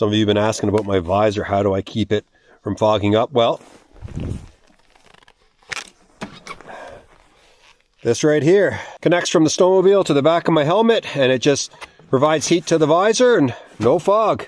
Some of you have been asking about my visor. How do I keep it from fogging up? Well, this right here connects from the snowmobile to the back of my helmet, and it just provides heat to the visor and no fog.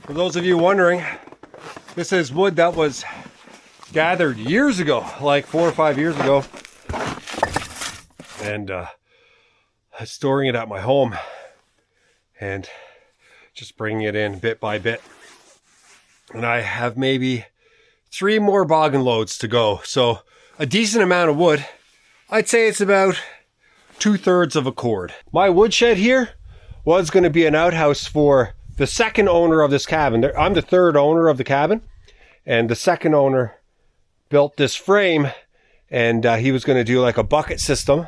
For those of you wondering, this is wood that was gathered years ago, like 4 or 5 years ago, and storing it at my home and just bringing it in bit by bit. And I have maybe 3 more boggin loads to go, so a decent amount of wood. I'd say it's about 2/3 of a cord. My woodshed here was going to be an outhouse for the second owner of this cabin. I'm the 3rd owner of the cabin, and the second owner built this frame, and he was going to do like a bucket system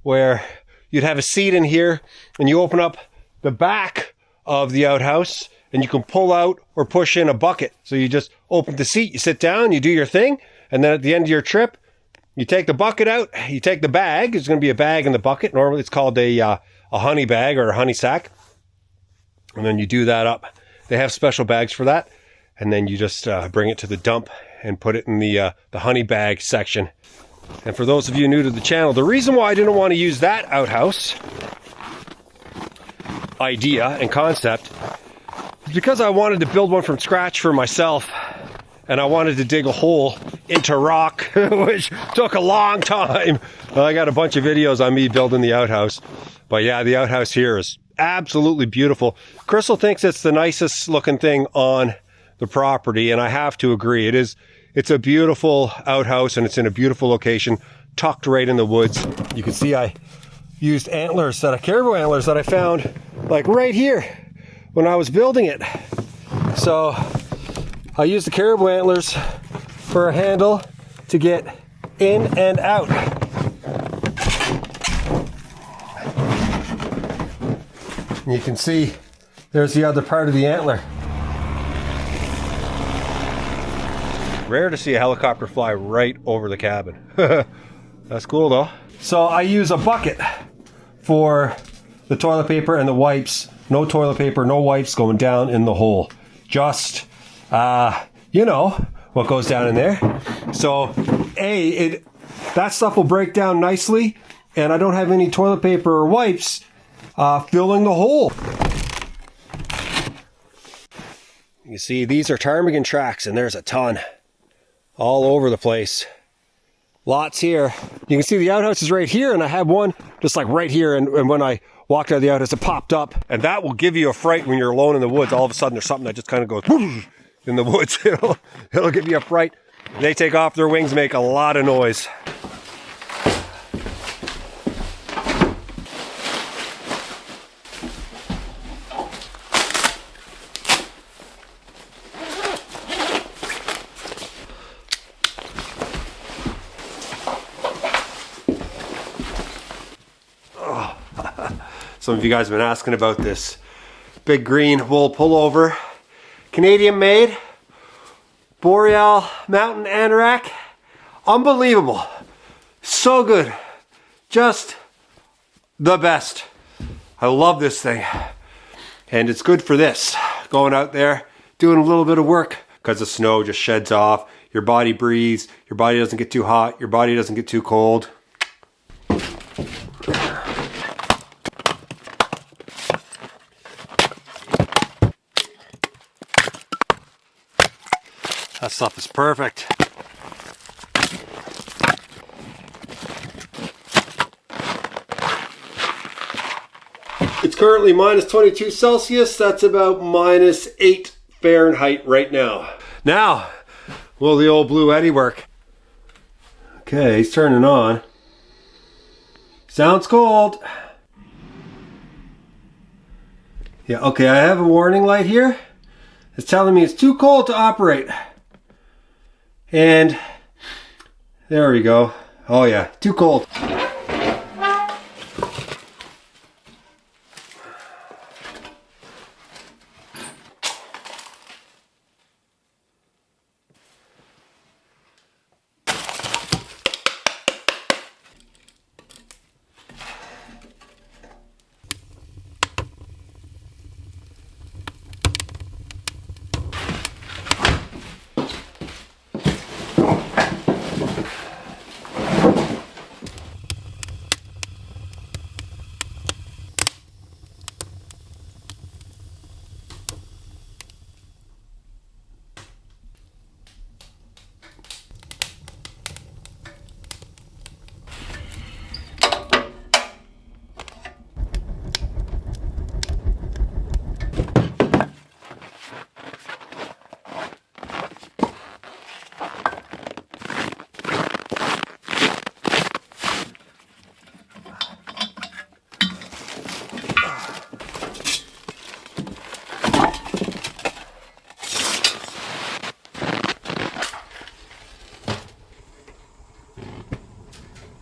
where you'd have a seat in here and you open up the back of the outhouse and you can pull out or push in a bucket. So you just open the seat, you sit down, you do your thing, and then at the end of your trip, you take the bucket out, you take the bag. There's going to be a bag in the bucket. Normally it's called a honey bag or a honey sack. And then you do that up. They have special bags for that. And then you just bring it to the dump and put it in the honey bag section. And for those of you new to the channel, the reason why I didn't want to use that outhouse idea and concept is because I wanted to build one from scratch for myself. And I wanted to dig a hole into rock, which took a long time. I got a bunch of videos on me building the outhouse. But yeah, the outhouse here is absolutely beautiful. Crystal thinks it's the nicest looking thing on the property, and I have to agree. It's a beautiful outhouse, and it's in a beautiful location, tucked right in the woods. You can see I used caribou antlers that I found like right here when I was building it. So I used the caribou antlers for a handle to get in and out. You can see there's the other part of the antler. Rare to see a helicopter fly right over the cabin. That's cool though. So I use a bucket for the toilet paper and the wipes. No toilet paper, no wipes going down in the hole. Just, you know what goes down in there. So that stuff will break down nicely, and I don't have any toilet paper or wipes filling the hole. You see, these are ptarmigan tracks, and there's a ton all over the place. Lots here. You can see the outhouse is right here, and I have one just like right here, and when I walked out of the outhouse, it popped up. And that will give you a fright when you're alone in the woods. All of a sudden, there's something that just kind of goes in the woods. It'll give you a fright. They take off their wings, make a lot of noise. Some of you guys have been asking about this big green wool pullover. Canadian made, Boreal Mountain Anorak. Unbelievable. So good. Just the best. I love this thing. And it's good for this. Going out there, doing a little bit of work, because the snow just sheds off. Your body breathes. Your body doesn't get too hot. Your body doesn't get too cold. That stuff is perfect. It's currently minus 22 Celsius. That's about minus 8 Fahrenheit right now. Now, will the old Blue Eddy work? Okay, he's turning on. Sounds cold. Yeah, okay, I have a warning light here. It's telling me it's too cold to operate. And there we go. Oh yeah, too cold.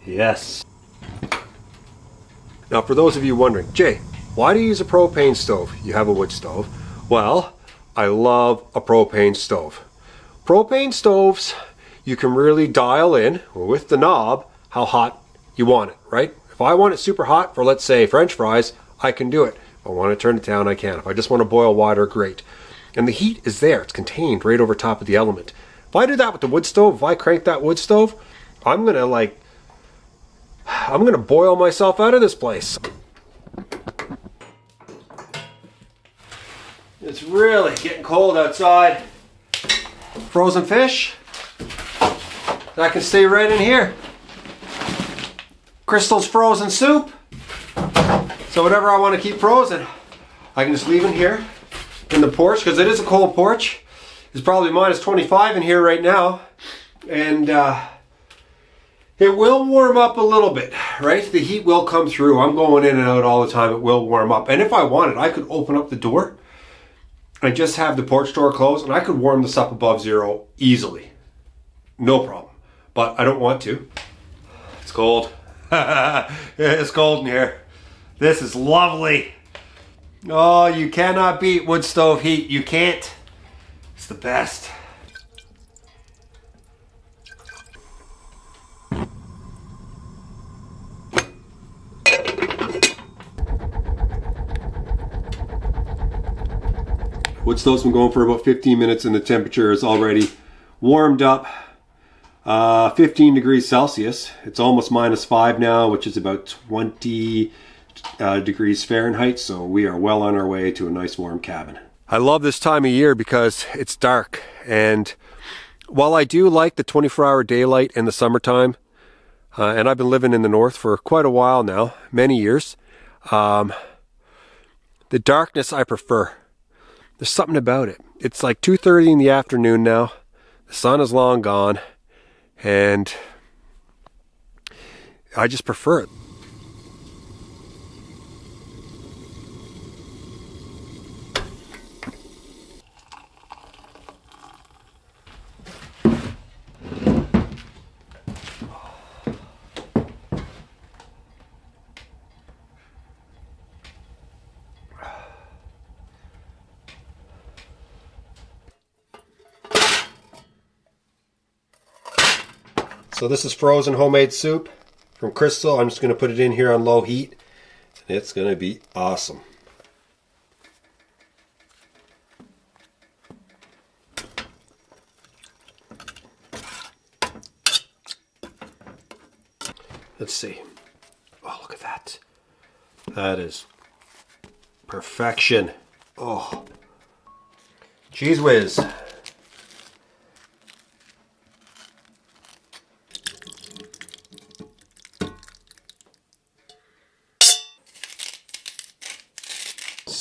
Yes. Now for those of you wondering, Jay, why do you use a propane stove? You have a wood stove. Well, I love a propane stove. Propane stoves, you can really dial in with the knob how hot you want it, right? If I want it super hot for, let's say, French fries, I can do it. If I want to turn it down, I can. If I just want to boil water, great. And the heat is there. It's contained right over top of the element. If I do that with the wood stove, if I crank that wood stove, I'm gonna boil myself out of this place. It's really getting cold outside. Frozen fish, that can stay right in here. Crystal's frozen soup. So whatever I want to keep frozen, I can just leave in here in the porch, because it is a cold porch. It's probably minus 25 in here right now. And it will warm up a little bit, right? The heat will come through. I'm going in and out all the time. It will warm up. And if I wanted, I could open up the door and just have the porch door closed, and I could warm this up above zero easily. No problem. But I don't want to. It's cold. It's cold in here. This is lovely. Oh, you cannot beat wood stove heat. You can't. It's the best. Wood stove's been going for about 15 minutes and the temperature is already warmed up 15 degrees Celsius. It's almost minus 5 now, which is about 20 degrees Fahrenheit. So we are well on our way to a nice warm cabin. I love this time of year because it's dark. And while I do like the 24-hour daylight in the summertime, and I've been living in the north for quite a while now, many years, the darkness I prefer. There's something about it. It's like 2:30 in the afternoon now. The sun is long gone. And I just prefer it. So this is frozen homemade soup from Crystal. I'm just going to put it in here on low heat. And it's going to be awesome. Let's see. Oh, look at that. That is perfection. Oh. Cheese whiz.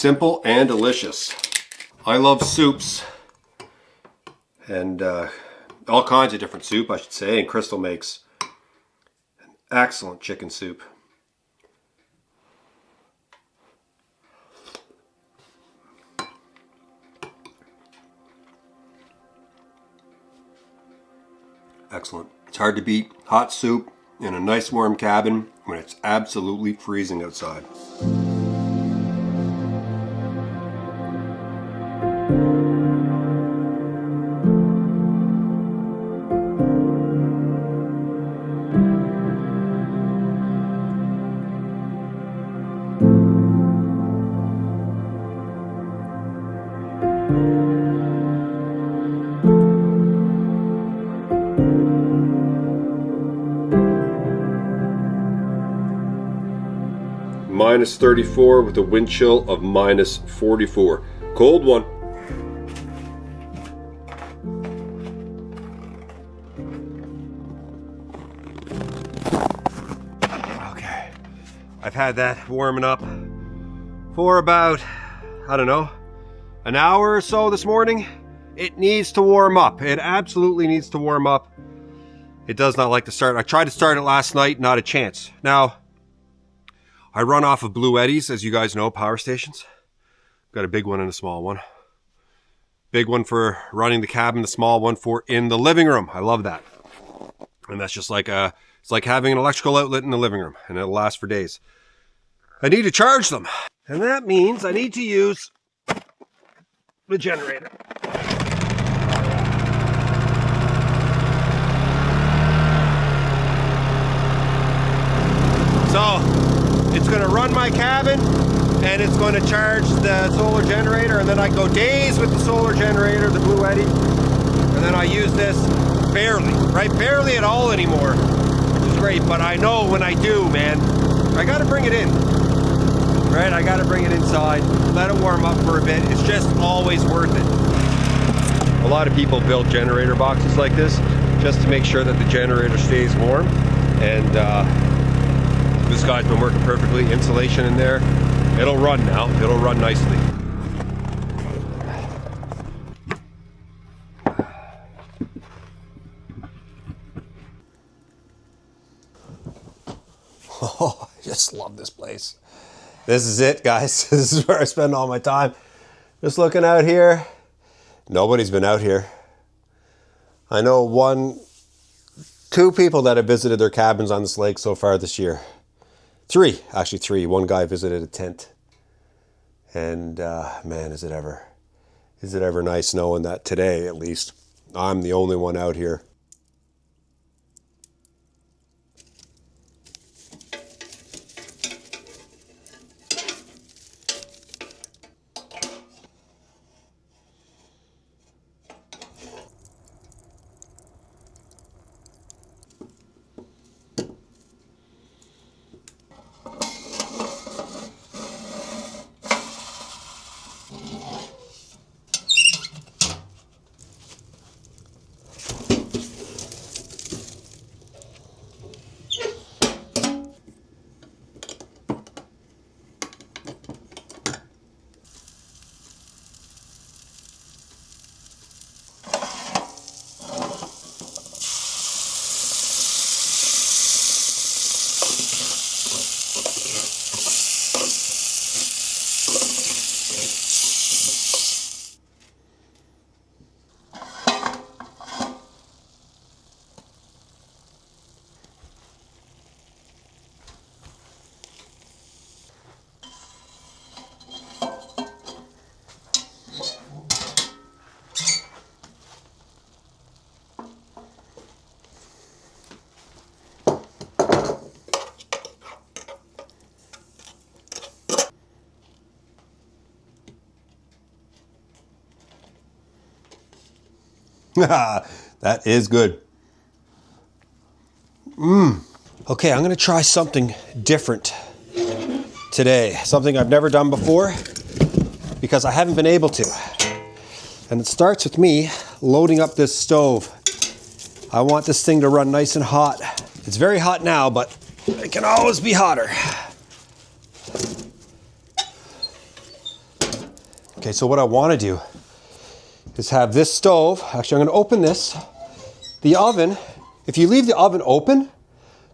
Simple and delicious. I love soups. And all kinds of different soup, I should say. And Crystal makes an excellent chicken soup. Excellent. It's hard to beat hot soup in a nice warm cabin when it's absolutely freezing outside. Minus 34 with a wind chill of minus 44. Cold one. Okay, I've had that warming up for about, I don't know, an hour or so this morning. It needs to warm up. It absolutely needs to warm up. It does not like to start. I tried to start it last night, not a chance. Now, I run off of Blue Eddies, as you guys know, power stations. Got a big one and a small one. Big one for running the cabin, the small one for in the living room. I love that. And that's just like it's like having an electrical outlet in the living room, and it'll last for days. I need to charge them. And that means I need to use the generator. So, it's going to run my cabin, and it's going to charge the solar generator, and then I go days with the solar generator, the Blue Eddy, and then I use this barely, right? Barely at all anymore, which is great, but I know when I do, man, I got to bring it in, right? I got to bring it inside, let it warm up for a bit. It's just always worth it. A lot of people build generator boxes like this just to make sure that the generator stays warm, and this guy's been working perfectly. Insulation in there. It'll run now. It'll run nicely. Oh, I just love this place. This is it, guys. This is where I spend all my time. Just looking out here. Nobody's been out here. I know two people that have visited their cabins on this lake so far this year. Actually three. One guy visited a tent. And man, is it ever nice knowing that today, at least, I'm the only one out here. That is good. Okay, I'm gonna try something different today. Something I've never done before because I haven't been able to. And it starts with me loading up this stove. I want this thing to run nice and hot. It's very hot now, but it can always be hotter. Okay, so what I want to do is have this stove. Actually, I'm going to open this. The oven, if you leave the oven open,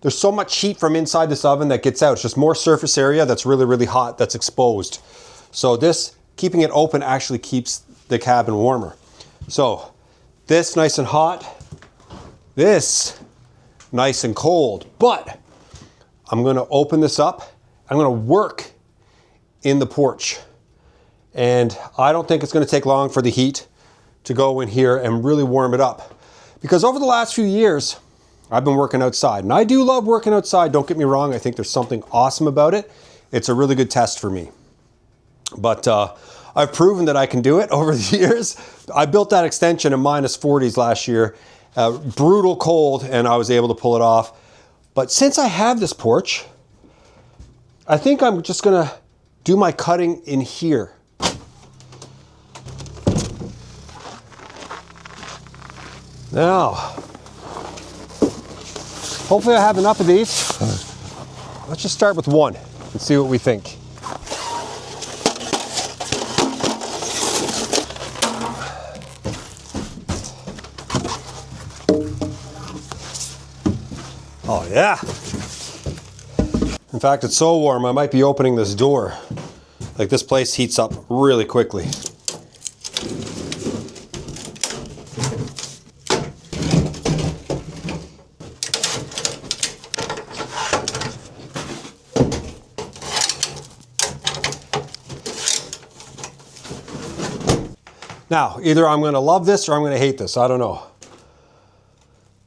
there's so much heat from inside this oven that gets out. It's just more surface area that's really, really hot that's exposed. So this, keeping it open actually keeps the cabin warmer. So this nice and hot, this nice and cold. But I'm going to open this up. I'm going to work in the porch. And I don't think it's going to take long for the heat to go in here and really warm it up. Because over the last few years, I've been working outside. And I do love working outside, don't get me wrong. I think there's something awesome about it. It's a really good test for me. But I've proven that I can do it over the years. I built that extension in -40s last year. Brutal cold, and I was able to pull it off. But since I have this porch, I think I'm just gonna do my cutting in here. Now, hopefully I have enough of these. Let's just start with one and see what we think. Oh yeah. In fact, it's so warm I might be opening this door. Like, this place heats up really quickly. Now, either I'm going to love this or I'm going to hate this. I don't know.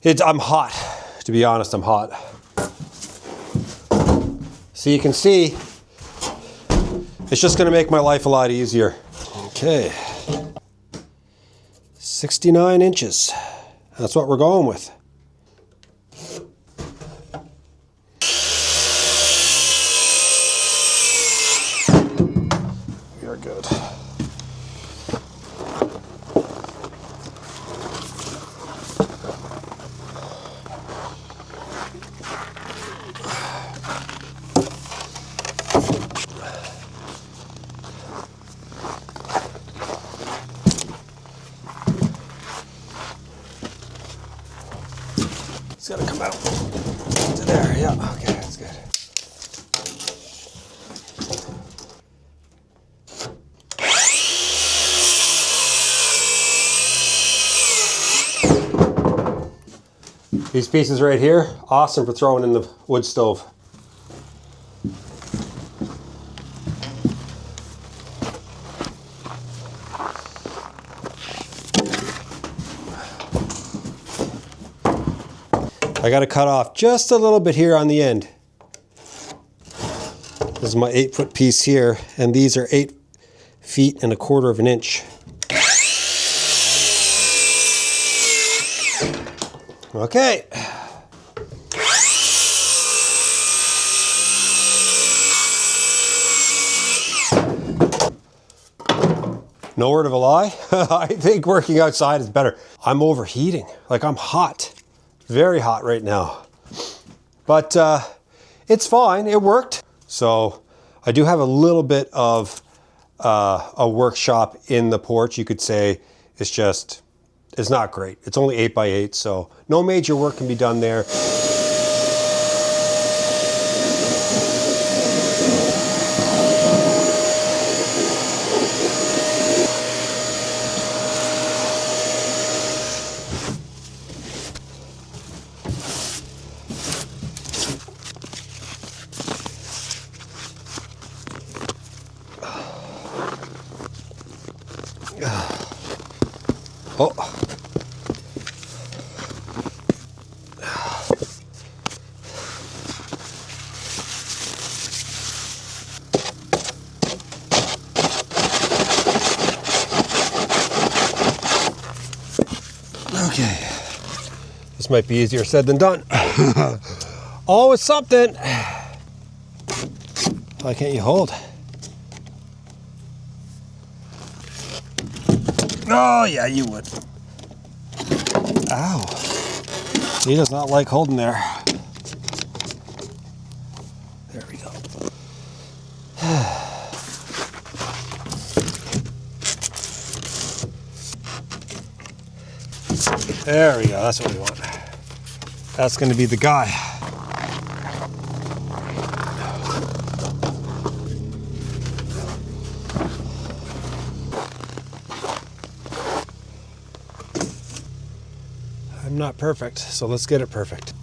I'm hot. To be honest, I'm hot. So you can see, it's just going to make my life a lot easier. Okay. 69 inches. That's what we're going with. We are good. It's got to come out to there. Yeah, okay, that's good. These pieces right here, awesome for throwing in the wood stove. I got to cut off just a little bit here on the end. This is my 8-foot piece here, and these are 8 feet and 1/4 of an inch. Okay. No word of a lie. I think working outside is better. I'm overheating. Like, I'm hot. Very hot right now. But it's fine. It worked. So I do have a little bit of a workshop in the porch. You could say it's not great. It's only 8 by 8, so no major work can be done there. Oh. Okay. This might be easier said than done. Always something. Why can't you hold? Oh, yeah, you would. Ow. He does not like holding there. There we go. There we go, that's what we want. That's gonna be the guy. I'm not perfect, so let's get it perfect.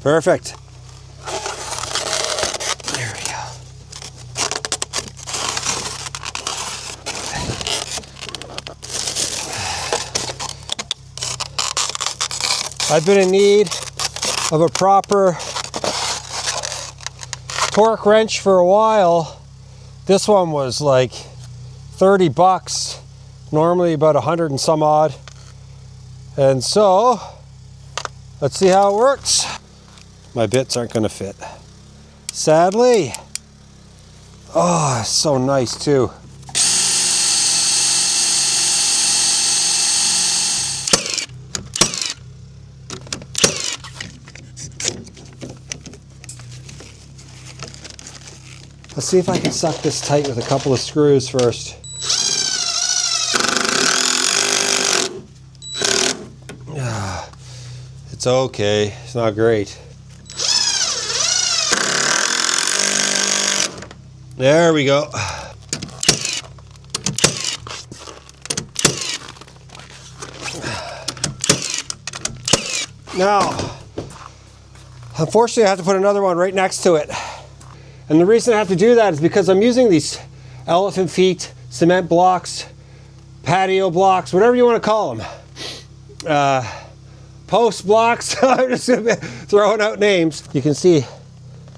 Perfect. There we go. I've been in need of a proper torque wrench for a while. This one was like 30 bucks, normally about 100 and some odd. And so, let's see how it works. My bits aren't gonna fit, sadly. Oh, it's so nice too. Let's see if I can suck this tight with a couple of screws first. It's okay, it's not great. There we go. Now, unfortunately I have to put another one right next to it. And the reason I have to do that is because I'm using these elephant feet, cement blocks, patio blocks, whatever you want to call them. Post blocks, I'm just throwing out names. You can see,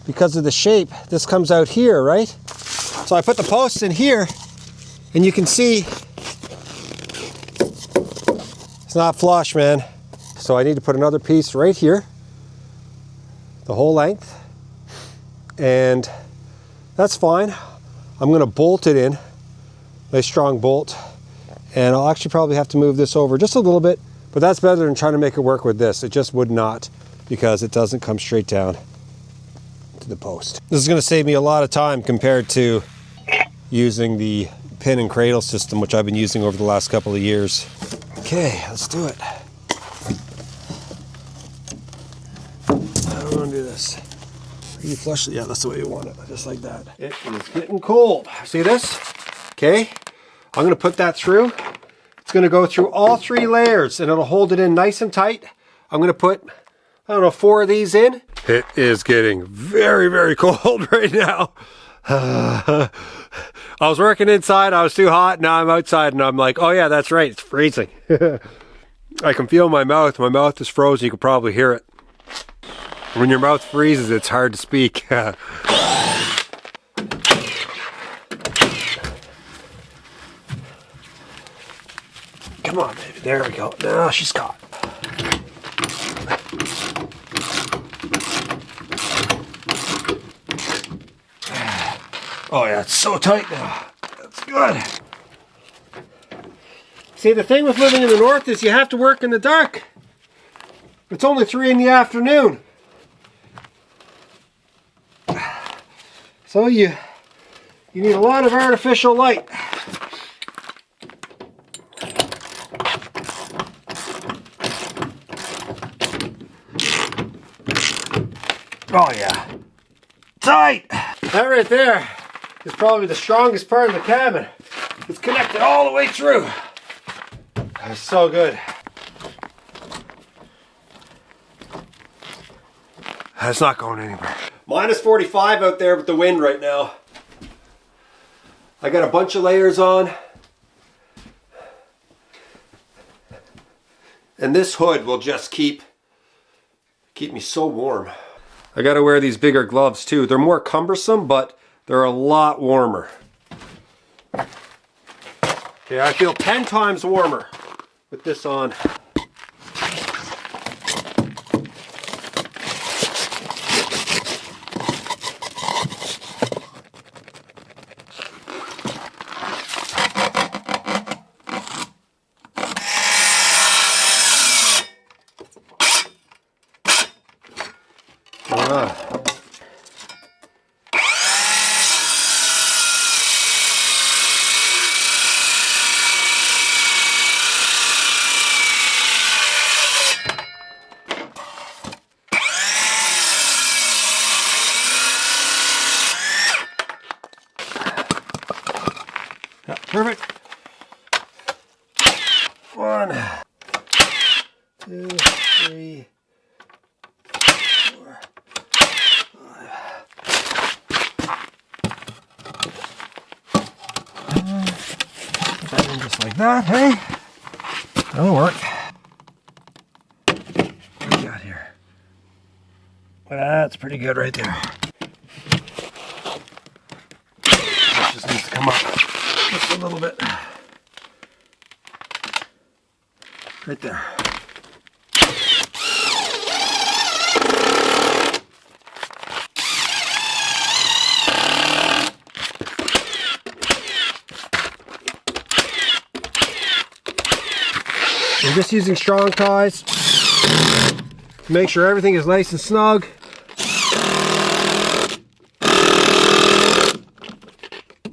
because of the shape, this comes out here, right? So I put the posts in here, and you can see it's not flush, man. So I need to put another piece right here, the whole length, and that's fine. I'm gonna bolt it in, nice strong bolt, and I'll actually probably have to move this over just a little bit, but that's better than trying to make it work with this. It just would not, because it doesn't come straight down to the post. This is gonna save me a lot of time compared to using the pin and cradle system, which I've been using over the last couple of years. Okay, let's do it. How do I do this? You flush it, yeah, that's the way you want it, just like that. It is getting cold. See this? Okay, I'm gonna put that through. It's gonna go through all 3 layers and it'll hold it in nice and tight. I'm gonna put, I don't know, 4 of these in. It is getting very, very cold right now. I was working inside, I was too hot, now I'm outside and I'm like, oh yeah, that's right, it's freezing. I can feel my mouth is frozen, you can probably hear it. When your mouth freezes, it's hard to speak. Come on, baby, there we go. Now she's caught. Oh yeah, it's so tight now. That's good. See, the thing with living in the north is you have to work in the dark. It's only 3 in the afternoon. So you need a lot of artificial light. Oh yeah, tight! That right there is probably the strongest part of the cabin. It's connected all the way through. That's so good. That's not going anywhere. Minus 45 out there with the wind right now. I got a bunch of layers on. And this hood will just keep me so warm. I gotta wear these bigger gloves too. They're more cumbersome, but they're a lot warmer. Okay, I feel 10 times warmer with this on. 1, 2, 3, 4, 5. Put that in just like that, hey? That'll work. What do we got here? That's pretty good right there. That just needs to come up just a little bit. Right there. I'm just using strong ties to make sure everything is nice and snug.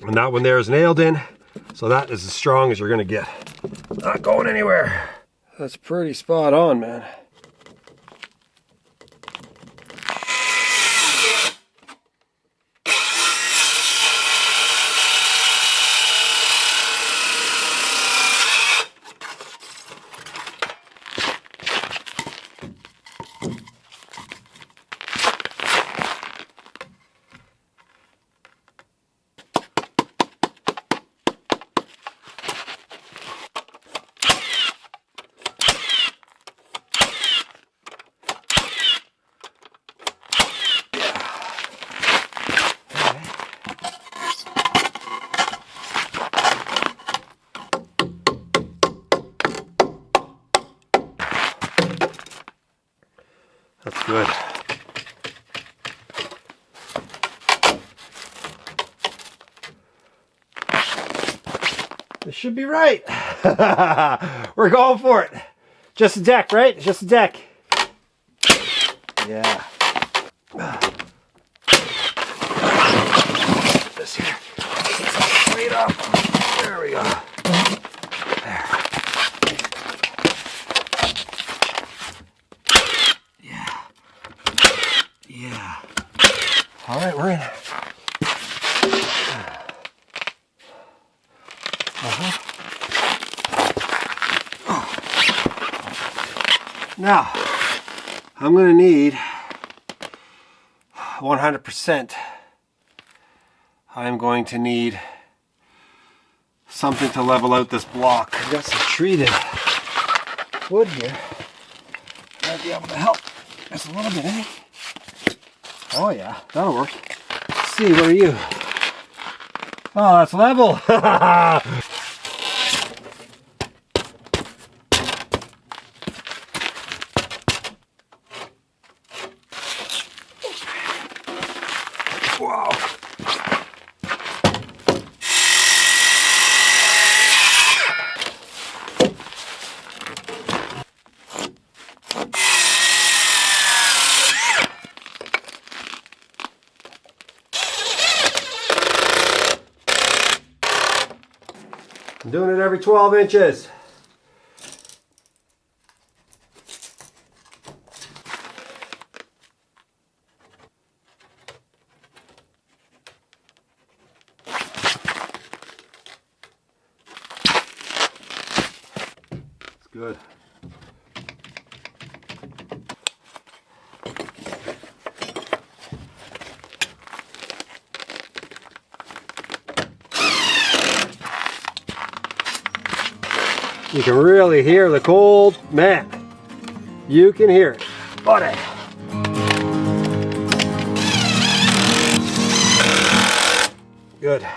And that one there is nailed in, so that is as strong as you're gonna get. Not going anywhere. That's pretty spot on, man. That's good. This should be right. We're going for it. Just a deck, right? Just a deck. Yeah. This here. Straight up. There we go. There. Yeah. Yeah. All right, we're in. Now, I'm going to need 100%. I'm going to need something to level out this block. I've got some treated wood here. Might be able to help just a little bit, eh? Oh yeah, that'll work. Let's see, what are you? Oh, that's level. Wow. I'm doing it every 12 inches. Good. You can really hear the cold, man. You can hear it. Buddy. Good.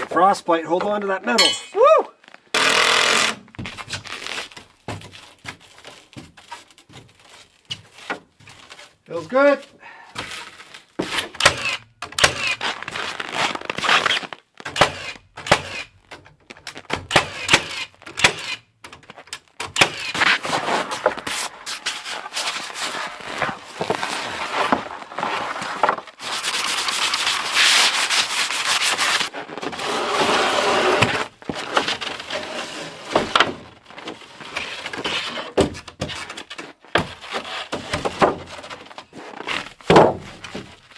Frostbite, hold on to that metal. Woo! Feels good.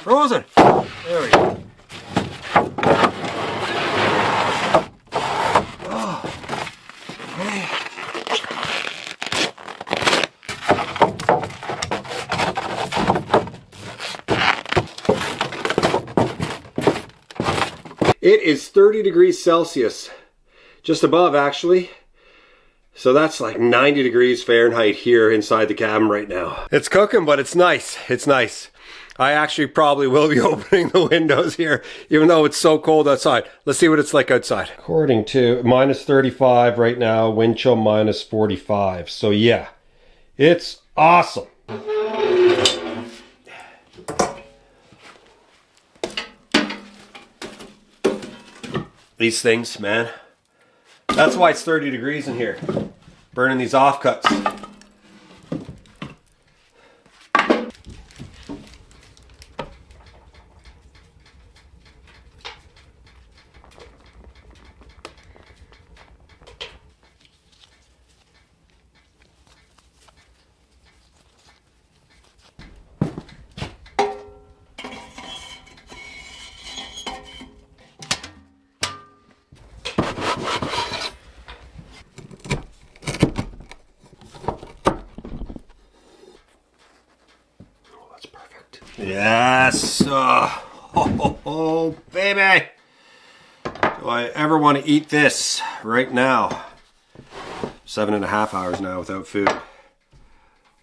Frozen. There we go. It is 30 degrees Celsius, just above actually. So that's like 90 degrees Fahrenheit here inside the cabin right now. It's cooking, but it's nice. It's nice. I actually probably will be opening the windows here, even though it's so cold outside. Let's see what it's like outside. According to minus 35 right now, wind chill minus 45. So yeah, it's awesome. These things, man. That's why it's 30 degrees in here. Burning these offcuts. Yes, oh, baby. Do I ever want to eat this right now? 7.5 hours now without food.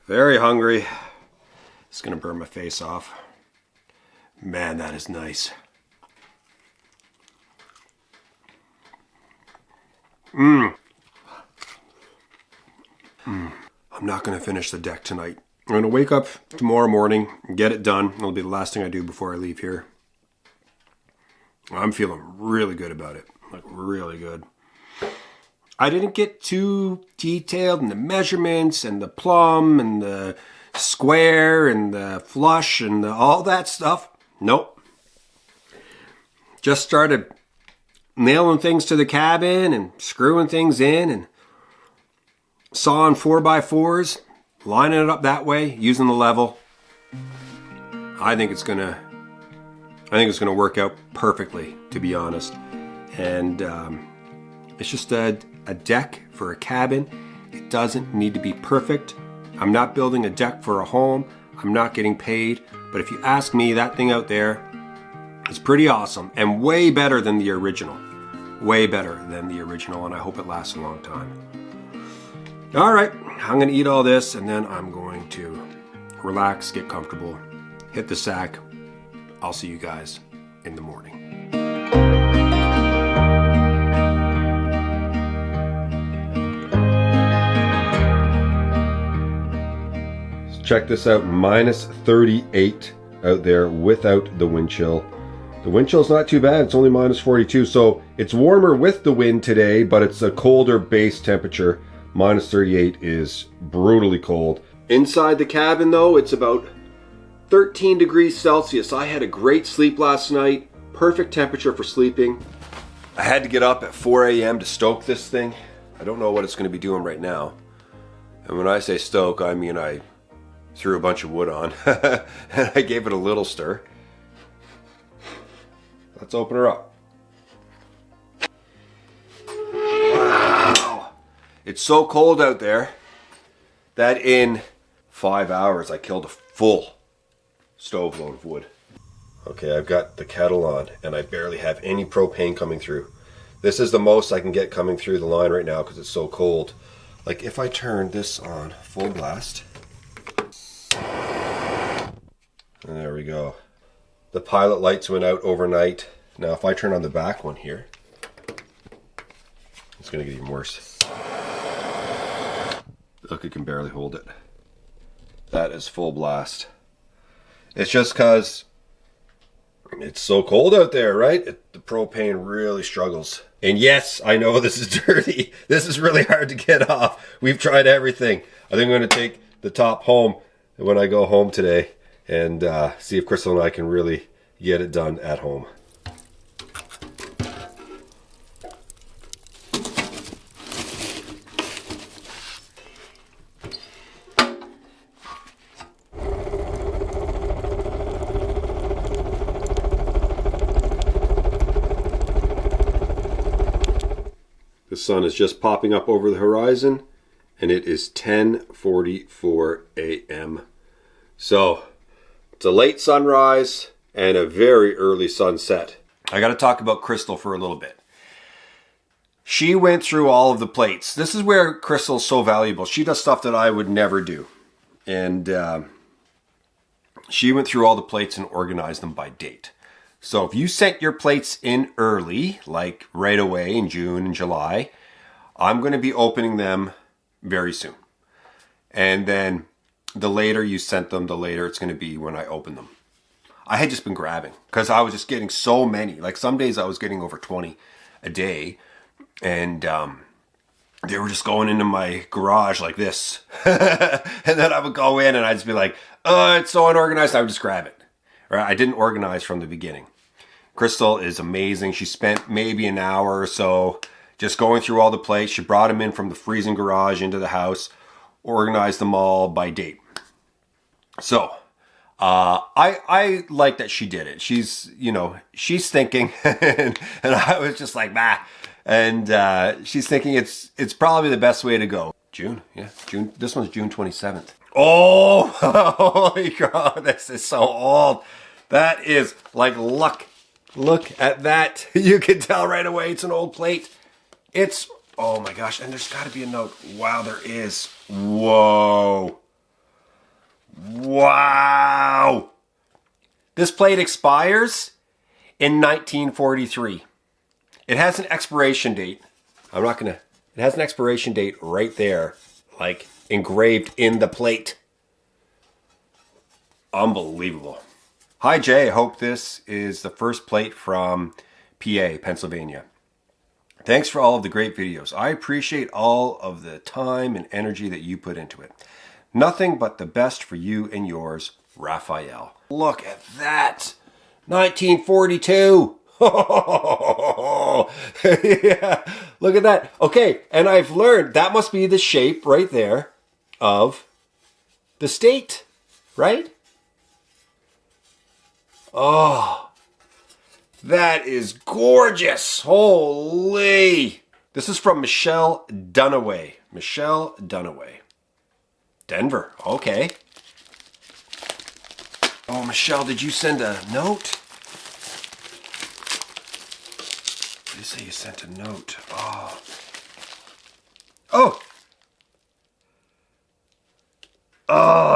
Very hungry. It's gonna burn my face off. Man, that is nice. I'm not gonna finish the deck tonight. I'm going to wake up tomorrow morning and get it done. It'll be the last thing I do before I leave here. I'm feeling really good about it. Like, really good. I didn't get too detailed in the measurements and the plumb and the square and the flush and all that stuff. Nope. Just started nailing things to the cabin and screwing things in and sawing 4x4s. Lining it up that way, using the level. I think it's gonna work out perfectly, to be honest. And it's just a deck for a cabin. It doesn't need to be perfect. I'm not building a deck for a home. I'm not getting paid. But if you ask me, that thing out there is pretty awesome and way better than the original. Way better than the original, and I hope it lasts a long time. All right, I'm gonna eat all this and then I'm going to relax, get comfortable, hit the sack. I'll see you guys in the morning. So check this out, minus 38 out there without the wind chill. The wind chill's not too bad, it's only minus 42, so it's warmer with the wind today, but it's a colder base temperature. Minus 38 is brutally cold. Inside the cabin though, it's about 13 degrees Celsius. I had a great sleep last night. Perfect temperature for sleeping. I had to get up at 4 a.m. to stoke this thing. I don't know what it's going to be doing right now. And when I say stoke, I mean I threw a bunch of wood on and I gave it a little stir. Let's open her up. It's so cold out there that in 5 hours I killed a full stove load of wood. Okay, I've got the kettle on and I barely have any propane coming through. This is the most I can get coming through the line right now because it's so cold. Like if I turn this on full blast. And there we go. The pilot lights went out overnight. Now if I turn on the back one here, it's going to get even worse. Look, it can barely hold it. That is full blast. It's just because it's so cold out there, right? The propane really struggles. And yes, I know this is dirty. This is really hard to get off. We've tried everything. I think I'm going to take the top home when I go home today and see if Crystal and I can really get it done at home. sun is just popping up over the horizon, and it is 10:44 a.m. So it's a late sunrise and a very early sunset. I got to talk about Crystal for a little bit. She went through all of the plates. This is where Crystal's so valuable. She does stuff that I would never do. And she went through all the plates and organized them by date. So if you sent your plates in early, like right away in June and July, I'm going to be opening them very soon. And then the later you sent them, the later it's going to be when I open them. I had just been grabbing because I was just getting so many. Like some days I was getting over 20 a day. And they were just going into my garage like this. And then I would go in and I'd just be like, oh, it's so unorganized. I would just grab it. Right? I didn't organize from the beginning. Crystal is amazing. She spent maybe an hour or so just going through all the plates. She brought them in from the freezing garage into the house, organized them all by date. So I like that she did it. She's thinking, and I was just like, bah. And she's thinking it's probably the best way to go. June. This one's June 27th. Oh, holy God, this is so old. That is like luck. Look at that. You can tell right away it's an old plate. Oh my gosh, and there's got to be a note. Wow, there is. Whoa. Wow. This plate expires in 1943. It has an expiration date. It has an expiration date right there, like engraved in the plate. Unbelievable. Hi Jay, I hope this is the first plate from PA, Pennsylvania. Thanks for all of the great videos. I appreciate all of the time and energy that you put into it. Nothing but the best for you and yours, Raphael. Look at that. 1942. Yeah, look at that. Okay, and I've learned that must be the shape right there of the state, right? Oh, that is gorgeous. Holy. This is from Michelle Dunaway. Michelle Dunaway. Denver. Okay. Oh, Michelle, did you send a note? You say you sent a note. Oh,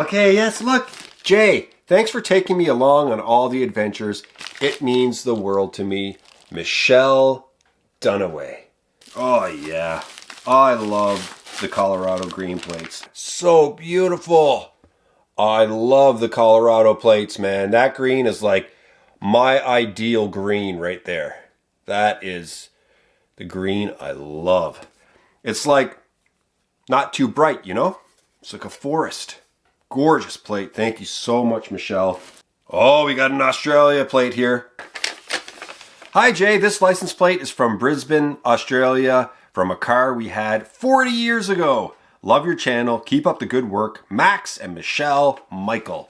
okay, yes, look. Jay, thanks for taking me along on all the adventures. It means the world to me. Michelle Dunaway. Oh, yeah. I love the Colorado green plates. So beautiful. I love the Colorado plates, man. That green is like my ideal green right there. That is the green I love. It's like not too bright, you know? It's like a forest. Gorgeous plate. Thank you so much, Michelle. Oh, we got an Australia plate here. Hi, Jay. This license plate is from Brisbane, Australia, from a car we had 40 years ago. Love your channel. Keep up the good work. Max and Michelle Michael.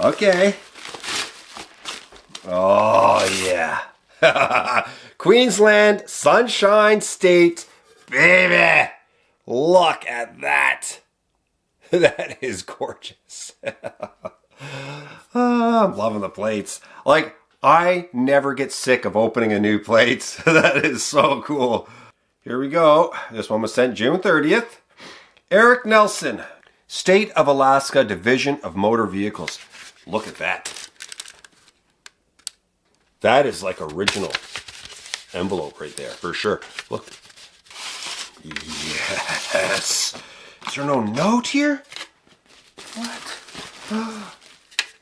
Okay. Oh, yeah. Queensland, Sunshine State, baby. Look at that. That is gorgeous. I'm loving the plates. Like, I never get sick of opening a new plate. That is so cool. Here we go. This one was sent June 30th. Eric Nelson, State of Alaska Division of Motor Vehicles. Look at that. That is like original envelope right there, for sure. Look. Yes. Is there no note here? What?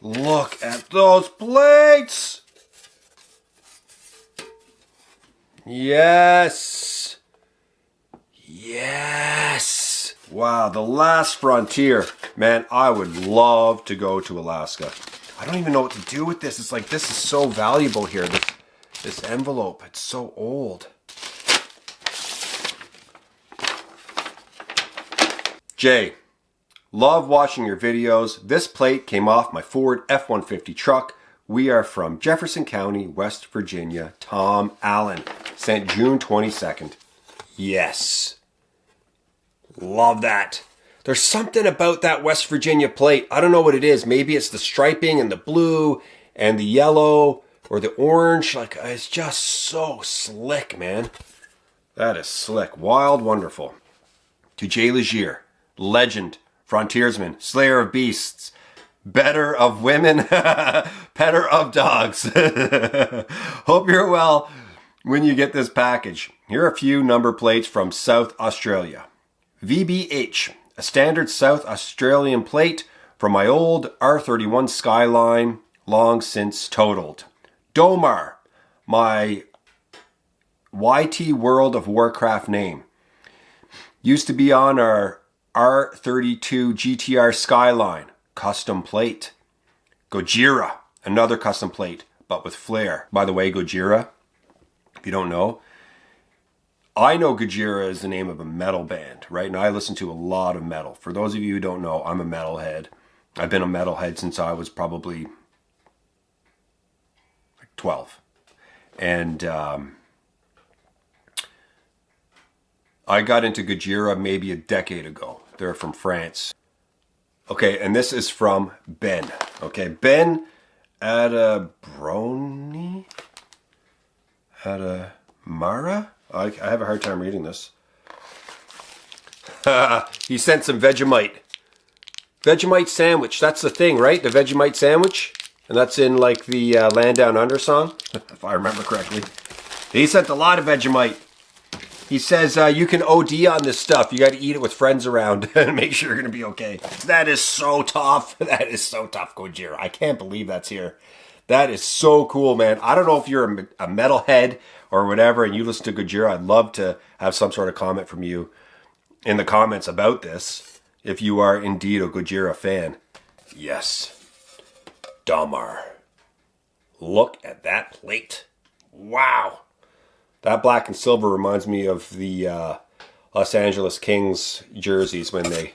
Look at those plates. Yes. Yes. Wow, the last frontier. Man, I would love to go to Alaska. I don't even know what to do with this. It's like, this is so valuable here. This envelope, it's so old. Jay, love watching your videos. This plate came off my Ford F-150 truck. We are from Jefferson County, West Virginia. Tom Allen, sent June 22nd. Yes. Love that. There's something about that West Virginia plate. I don't know what it is. Maybe it's the striping and the blue and the yellow or the orange. Like, it's just so slick, man. That is slick. Wild, wonderful. To Jay Legere, legend, frontiersman, slayer of beasts, better of women, petter of dogs. Hope you're well when you get this package. Here are a few number plates from South Australia. VBH, a standard South Australian plate from my old R31 Skyline, long since totaled. Domar, my YT World of Warcraft name. Used to be on our R32 GTR Skyline, custom plate. Gojira, another custom plate, but with flair. By the way, Gojira, if you don't know, I know Legere is the name of a metal band, right? And I listen to a lot of metal. For those of you who don't know, I'm a metalhead. I've been a metalhead since I was probably like 12. And I got into Legere maybe a decade ago. They're from France. Okay, and this is from Ben. Okay, Ben Adabroni? Adamara? I have a hard time reading this. He sent some Vegemite. Vegemite sandwich. That's the thing, right? The Vegemite sandwich? And that's in like the Land Down Under song, if I remember correctly. He sent a lot of Vegemite. He says you can OD on this stuff. You got to eat it with friends around and make sure you're going to be okay. That is so tough. That is so tough, Gojira. I can't believe that's here. That is so cool, man. I don't know if you're a metalhead or whatever and you listen to Gojira. I'd love to have some sort of comment from you in the comments about this, if you are indeed a Gojira fan. Yes. Domar. Look at that plate. Wow. That black and silver reminds me of the Los Angeles Kings jerseys when they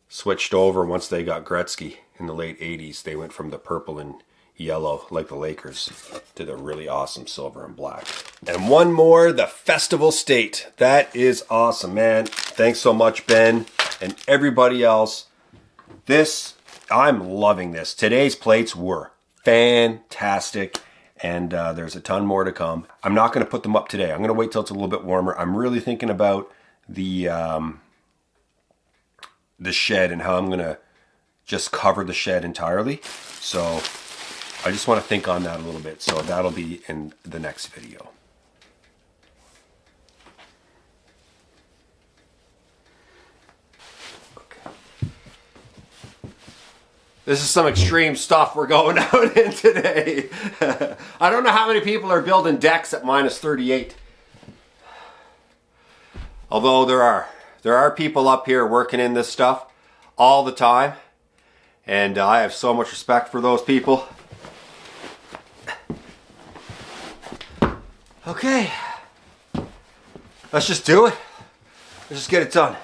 switched over once they got Gretzky in the late 80s. They went from the purple and yellow, like the Lakers, to the really awesome silver and black. And one more, the Festival State. That is awesome, man. Thanks so much, Ben, and everybody else. I'm loving this. Today's plates were fantastic, and there's a ton more to come. I'm not going to put them up today. I'm going to wait till it's a little bit warmer. I'm really thinking about the shed and how I'm going to just cover the shed entirely. So I just want to think on that a little bit. So that'll be in the next video. This is some extreme stuff we're going out in today. I don't know how many people are building decks at minus 38. Although there are people up here working in this stuff all the time. And I have so much respect for those people. Okay. Let's just do it. Let's just get it done.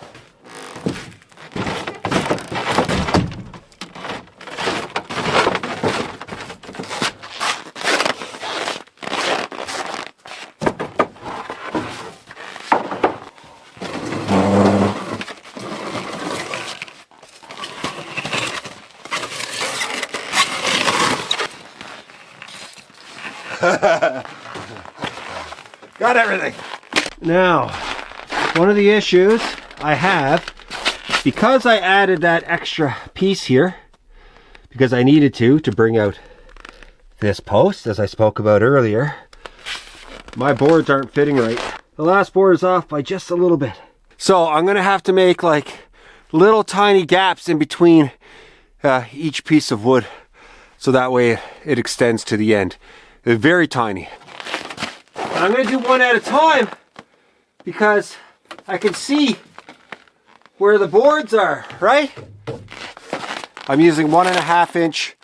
Got everything. Now, one of the issues I have, because I added that extra piece here, because I needed to bring out this post, as I spoke about earlier, my boards aren't fitting right. The last board is off by just a little bit. So I'm going to have to make like little tiny gaps in between each piece of wood, so that way it extends to the end. They're very tiny. I'm going to do one at a time because I can see where the boards are, right? I'm using 1.5 inch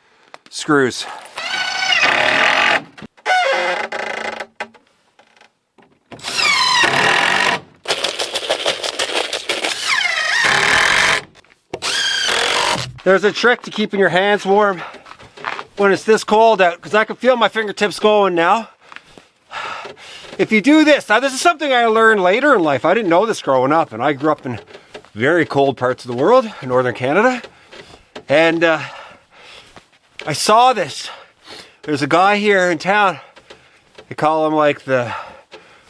screws. There's a trick to keeping your hands warm when it's this cold out, because I can feel my fingertips going now. if you do this, now this is something I learned later in life. I didn't know this growing up, and I grew up in very cold parts of the world, in northern Canada. And I saw this. There's a guy here in town. They call him like the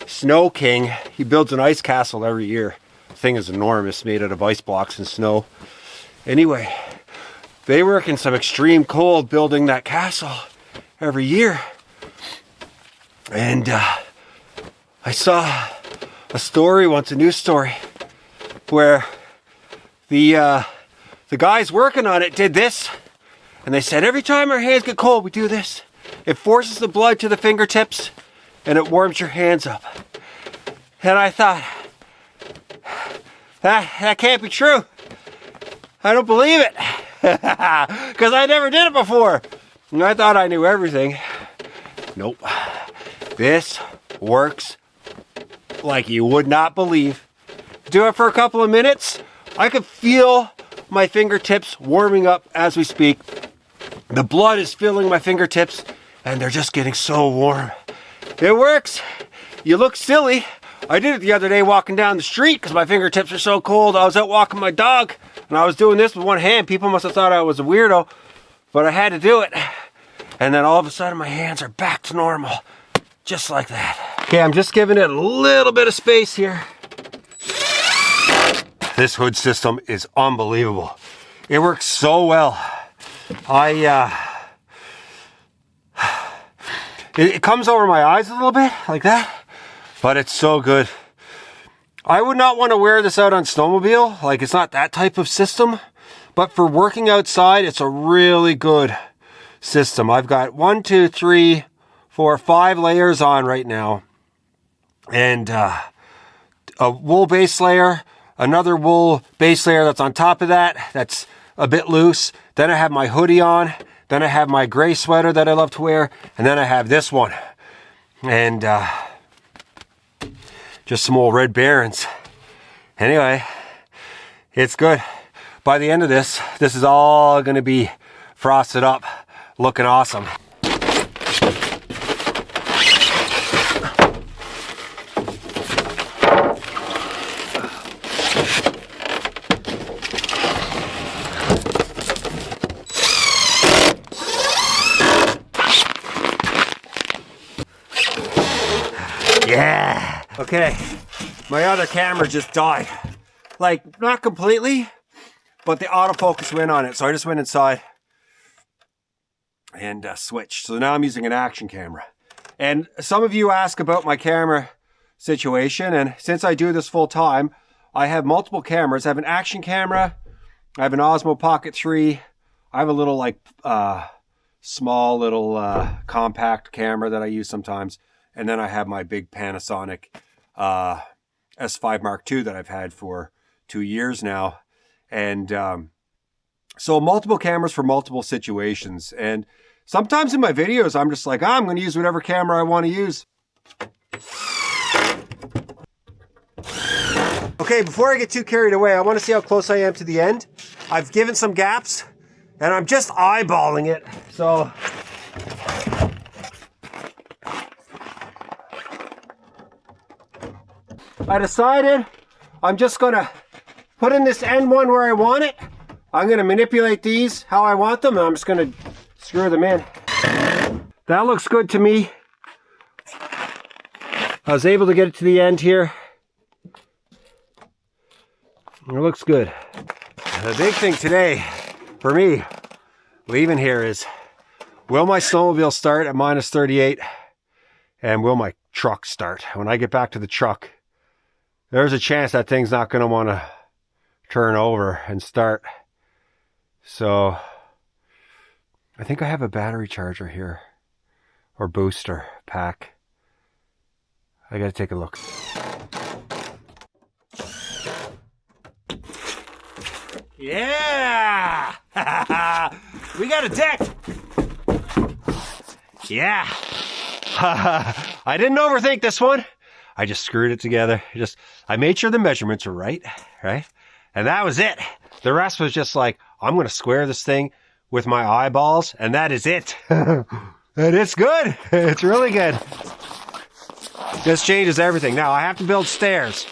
Snow King. He builds an ice castle every year. The thing is enormous, made out of ice blocks and snow. Anyway, they work in some extreme cold building that castle every year. And I saw a story once, a news story, where the guys working on it did this. And they said, every time our hands get cold, we do this. It forces the blood to the fingertips and it warms your hands up. And I thought, that can't be true. I don't believe it. Because I never did it before. And I thought I knew everything. Nope. This works like you would not believe. Do it for a couple of minutes. I could feel my fingertips warming up as we speak. The blood is filling my fingertips and they're just getting so warm. It works. You look silly. I did it the other day walking down the street because my fingertips are so cold. I was out walking my dog and I was doing this with one hand. People must have thought I was a weirdo, but I had to do it. And then all of a sudden my hands are back to normal. Just like that. Okay, I'm just giving it a little bit of space here. This hood system is unbelievable. It works so well. It comes over my eyes a little bit, like that, but it's so good. I would not want to wear this out on snowmobile, like it's not that type of system, but for working outside, it's a really good system. I've got 1, 2, 3, 4, 5 layers on right now, and a wool base layer, another wool base layer that's on top of that, that's a bit loose. Then I have my hoodie on. Then I have my gray sweater that I love to wear. And then I have this one. And just some old Red Barons. Anyway, it's good. By the end of this is all going to be frosted up, looking awesome. Yeah. Okay, my other camera just died. Like, not completely, but the autofocus went on it. So I just went inside and switched. So now I'm using an action camera. And some of you ask about my camera situation. And since I do this full time, I have multiple cameras. I have an action camera. I have an Osmo Pocket 3. I have a little like small little compact camera that I use sometimes. And then I have my big Panasonic S5 Mark II that I've had for 2 years now. And so multiple cameras for multiple situations. And sometimes in my videos, I'm just like, I'm going to use whatever camera I want to use. Okay, before I get too carried away, I want to see how close I am to the end. I've given some gaps and I'm just eyeballing it. So I decided I'm just going to put in this end one where I want it. I'm going to manipulate these how I want them, and I'm just going to screw them in. That looks good to me. I was able to get it to the end here. It looks good. The big thing today for me leaving here is, will my snowmobile start at minus 38? And will my truck start? When I get back to the truck, there's a chance that thing's not going to want to turn over and start. So I think I have a battery charger here, or booster pack. I got to take a look. Yeah! We got a deck! Yeah! I didn't overthink this one. I just screwed it together. I made sure the measurements are right? And that was it. The rest was just like, I'm going to square this thing with my eyeballs, and that is it. And it's good. It's really good. This changes everything. Now I have to build steps.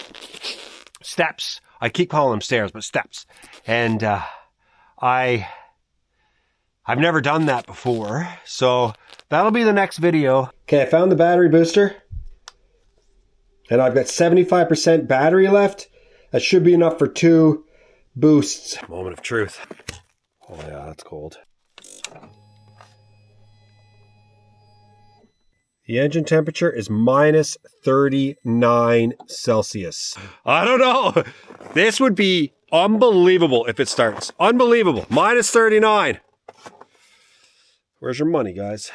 I keep calling them stairs, but steps. And I've never done that before, so that'll be the next video. Okay, I found the battery booster, and I've got 75% battery left. That should be enough for 2 boosts. Moment of truth. Oh yeah, that's cold. The engine temperature is minus 39 Celsius. I don't know. This would be unbelievable if it starts. Unbelievable. Minus 39. Where's your money, guys?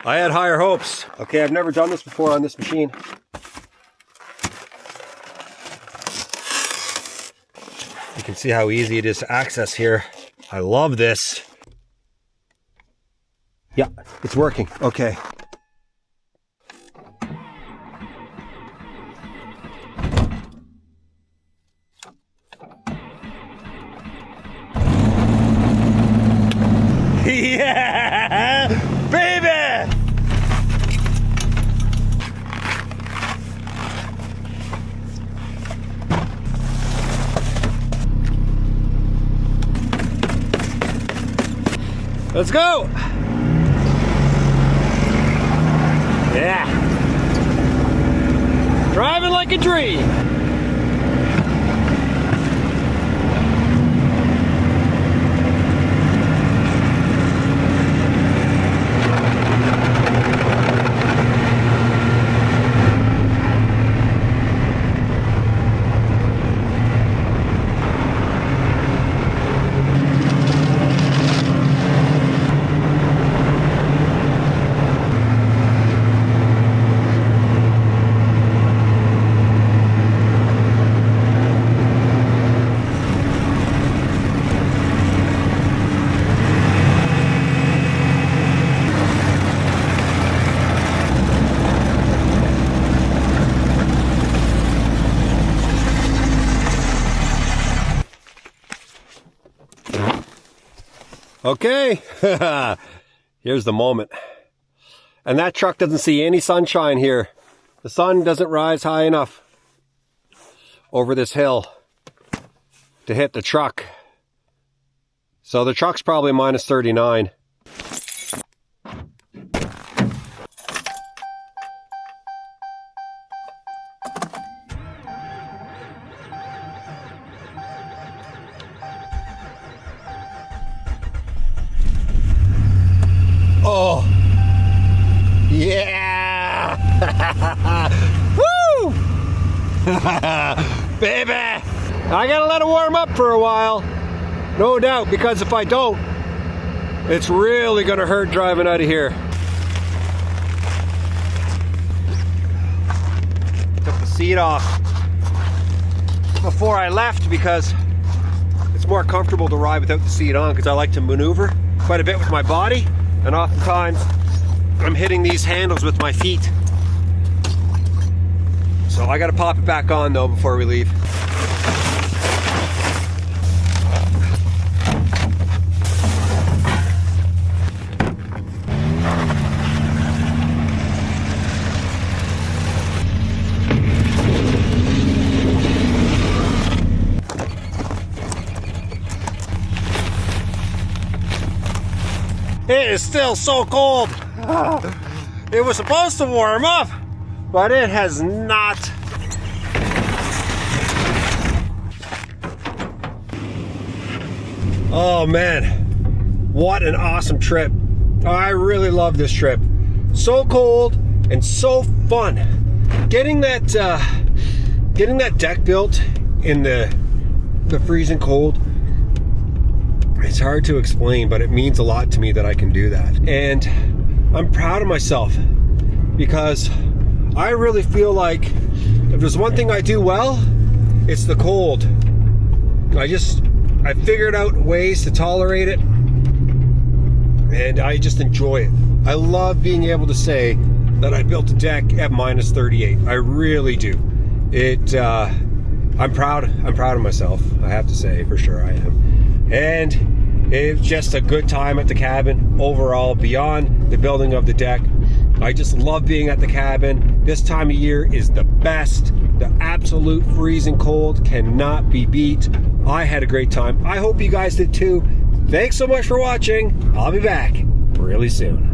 I had higher hopes. Okay, I've never done this before on this machine. You can see how easy it is to access here. I love this. Yeah, it's working. Okay. Yeah, baby! Let's go! Yeah! Driving like a dream! Okay, here's the moment. And that truck doesn't see any sunshine here. The sun doesn't rise high enough over this hill to hit the truck. So the truck's probably minus 39. Oh, yeah! Woo! Baby! I gotta let it warm up for a while. No doubt, because if I don't, it's really gonna hurt driving out of here. Took the seat off before I left because it's more comfortable to ride without the seat on, because I like to maneuver quite a bit with my body. And oftentimes, I'm hitting these handles with my feet. So I gotta pop it back on though before we leave. It is still so cold. It was supposed to warm up, but it has not. Oh man, what an awesome trip. I really love this trip. So cold and so fun. Getting that deck built in the freezing cold, it's hard to explain, but it means a lot to me that I can do that. And I'm proud of myself because I really feel like if there's one thing I do well, it's the cold. I figured out ways to tolerate it, and I just enjoy it. I love being able to say that I built a deck at minus 38. I really do. I'm proud of myself, I have to say, for sure I am. And It's just a good time at the cabin overall, beyond the building of the deck. I just love being at the cabin. This time of year is the best. The absolute freezing cold cannot be beat. I had a great time. I hope you guys did too. Thanks so much for watching. I'll be back really soon.